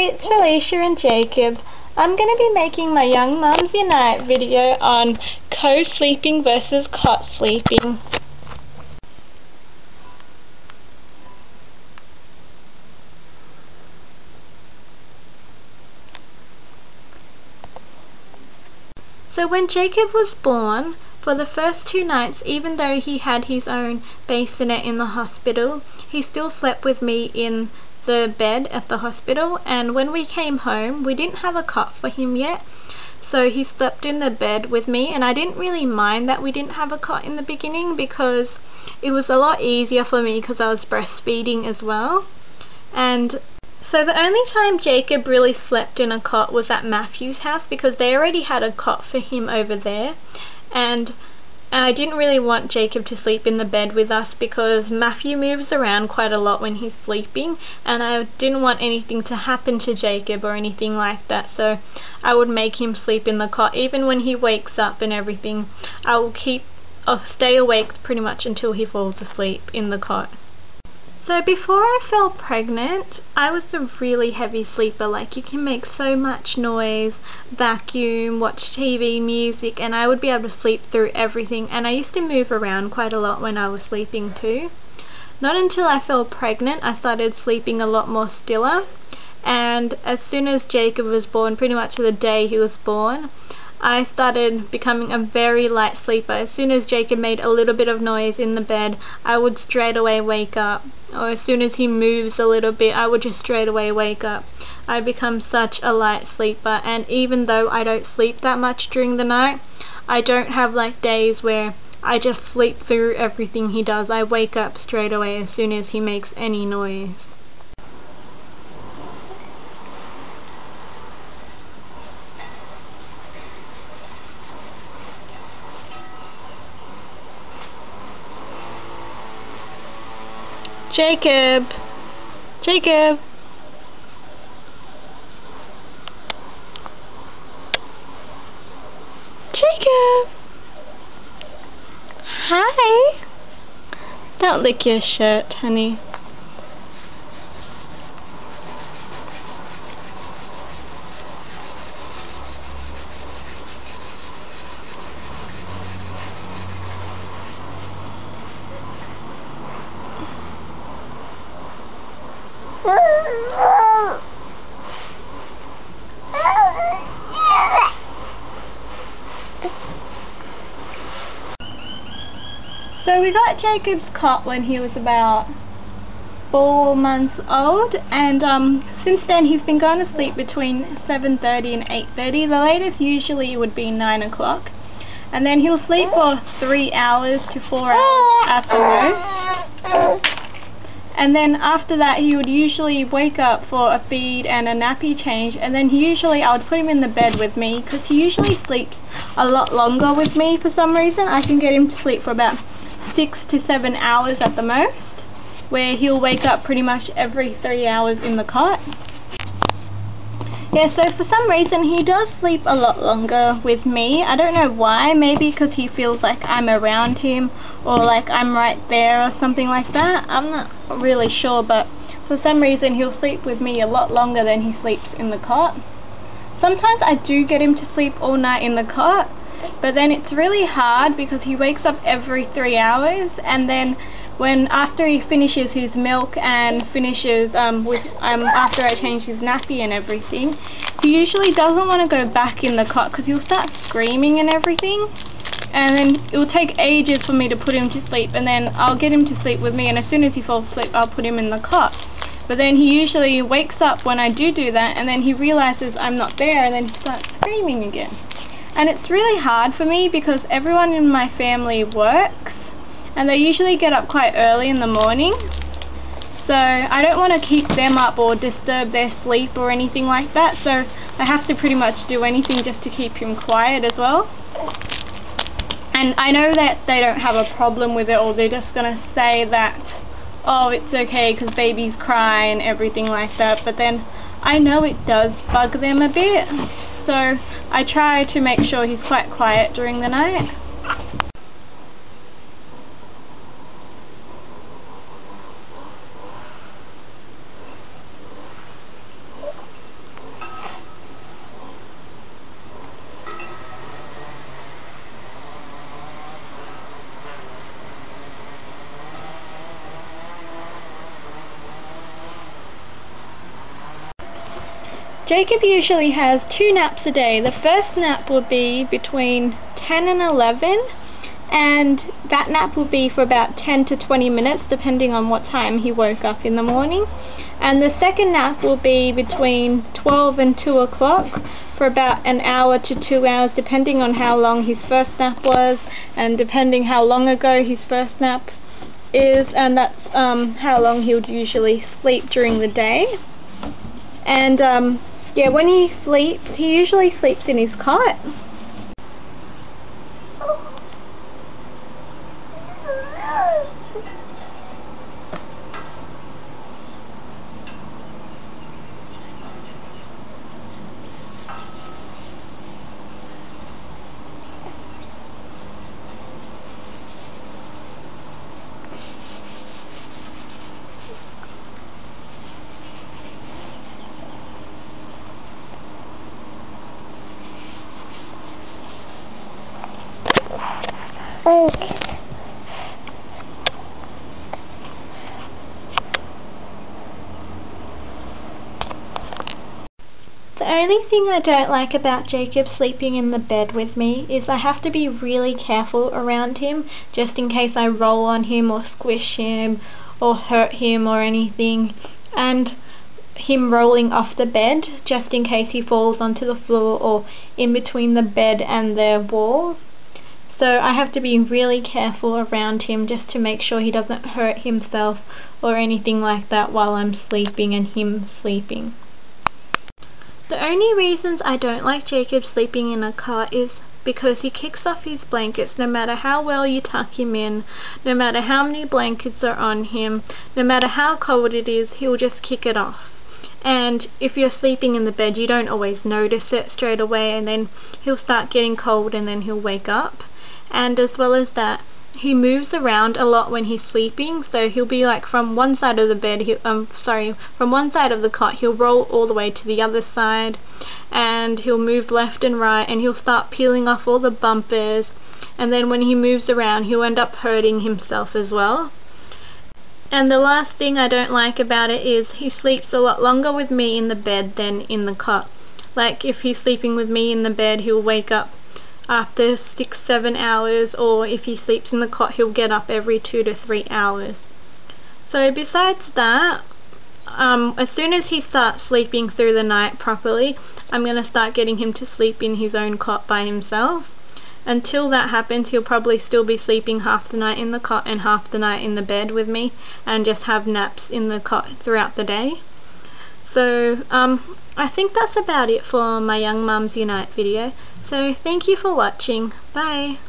Hey, it's Felicia and Jacob. I'm going to be making my Young Mums Unite video on co-sleeping versus cot sleeping. So when Jacob was born, for the first 2 nights, even though he had his own bassinet in the hospital, he still slept with me in the bed at the hospital, and when we came home we didn't have a cot for him yet, so he slept in the bed with me, and I didn't really mind that we didn't have a cot in the beginning because it was a lot easier for me because I was breastfeeding as well. And so the only time Jacob really slept in a cot was at Matthew's house because they already had a cot for him over there, and I didn't really want Jacob to sleep in the bed with us because Matthew moves around quite a lot when he's sleeping, and I didn't want anything to happen to Jacob or anything like that, so I would make him sleep in the cot. Even when he wakes up and everything, I'll stay awake pretty much until he falls asleep in the cot. So before I fell pregnant, I was a really heavy sleeper. Like, you can make so much noise, vacuum, watch TV, music, and I would be able to sleep through everything. And I used to move around quite a lot when I was sleeping too. Not until I fell pregnant, I started sleeping a lot more stiller. And as soon as Jacob was born, pretty much the day he was born, I started becoming a very light sleeper. As soon as Jacob made a little bit of noise in the bed, I would straight away wake up. Or as soon as he moves a little bit, I would just straight away wake up. I become such a light sleeper, and even though I don't sleep that much during the night, I don't have like days where I just sleep through everything he does. I wake up straight away as soon as he makes any noise. Jacob! Jacob! Jacob! Hi! Don't lick your shirt, honey. So we got Jacob's cot when he was about 4 months old, and since then he's been going to sleep between 7:30 and 8:30. The latest usually would be 9 o'clock, and then he'll sleep for 3 hours to 4 hours at the most. And then after that he would usually wake up for a feed and a nappy change, and then I would put him in the bed with me because he usually sleeps a lot longer with me for some reason. I can get him to sleep for about 6 to 7 hours at the most, where he'll wake up pretty much every 3 hours in the cot. Yeah, so for some reason he does sleep a lot longer with me. I don't know why, maybe because he feels like I'm around him or like I'm right there or something like that. I'm not really sure, but for some reason he'll sleep with me a lot longer than he sleeps in the cot. Sometimes I do get him to sleep all night in the cot, but then it's really hard because he wakes up every 3 hours, and then after he finishes his milk and finishes after I change his nappy and everything, he usually doesn't want to go back in the cot because he'll start screaming and everything, and then it will take ages for me to put him to sleep, and then I'll get him to sleep with me, and as soon as he falls asleep I'll put him in the cot. But then he usually wakes up when I do that, and then he realizes I'm not there, and then he starts screaming again. And it's really hard for me because everyone in my family works, and they usually get up quite early in the morning, so I don't want to keep them up or disturb their sleep or anything like that, so I have to pretty much do anything just to keep him quiet as well. And I know that they don't have a problem with it, or they're just going to say that, oh, it's okay because babies cry and everything like that, but then I know it does bug them a bit, so I try to make sure he's quite quiet during the night. Jacob usually has 2 naps a day. The first nap will be between 10 and 11, and that nap will be for about 10 to 20 minutes depending on what time he woke up in the morning. And the second nap will be between 12 and 2 o'clock for about an hour to 2 hours depending on how long his first nap was and depending how long ago his first nap is, and that's how long he would usually sleep during the day. And yeah, when he sleeps, he usually sleeps in his cot. The only thing I don't like about Jacob sleeping in the bed with me is I have to be really careful around him just in case I roll on him or squish him or hurt him or anything, and him rolling off the bed just in case he falls onto the floor or in between the bed and the wall. So I have to be really careful around him just to make sure he doesn't hurt himself or anything like that while I'm sleeping and him sleeping. The only reasons I don't like Jacob sleeping in a cot is because he kicks off his blankets no matter how well you tuck him in, no matter how many blankets are on him, no matter how cold it is, he'll just kick it off. And if you're sleeping in the bed, you don't always notice it straight away, and then he'll start getting cold and then he'll wake up. And as well as that, he moves around a lot when he's sleeping, so he'll be like from one side of the bed, from one side of the cot, he'll roll all the way to the other side, and he'll move left and right, and he'll start peeling off all the bumpers, and then when he moves around, he'll end up hurting himself as well. And the last thing I don't like about it is he sleeps a lot longer with me in the bed than in the cot. Like if he's sleeping with me in the bed, he'll wake up after 6-7 hours, or if he sleeps in the cot, he'll get up every 2 to 3 hours. So besides that, as soon as he starts sleeping through the night properly, I'm going to start getting him to sleep in his own cot by himself. Until that happens, he'll probably still be sleeping half the night in the cot and half the night in the bed with me, and just have naps in the cot throughout the day. So I think that's about it for my Young Mums Unite video. So thank you for watching. Bye.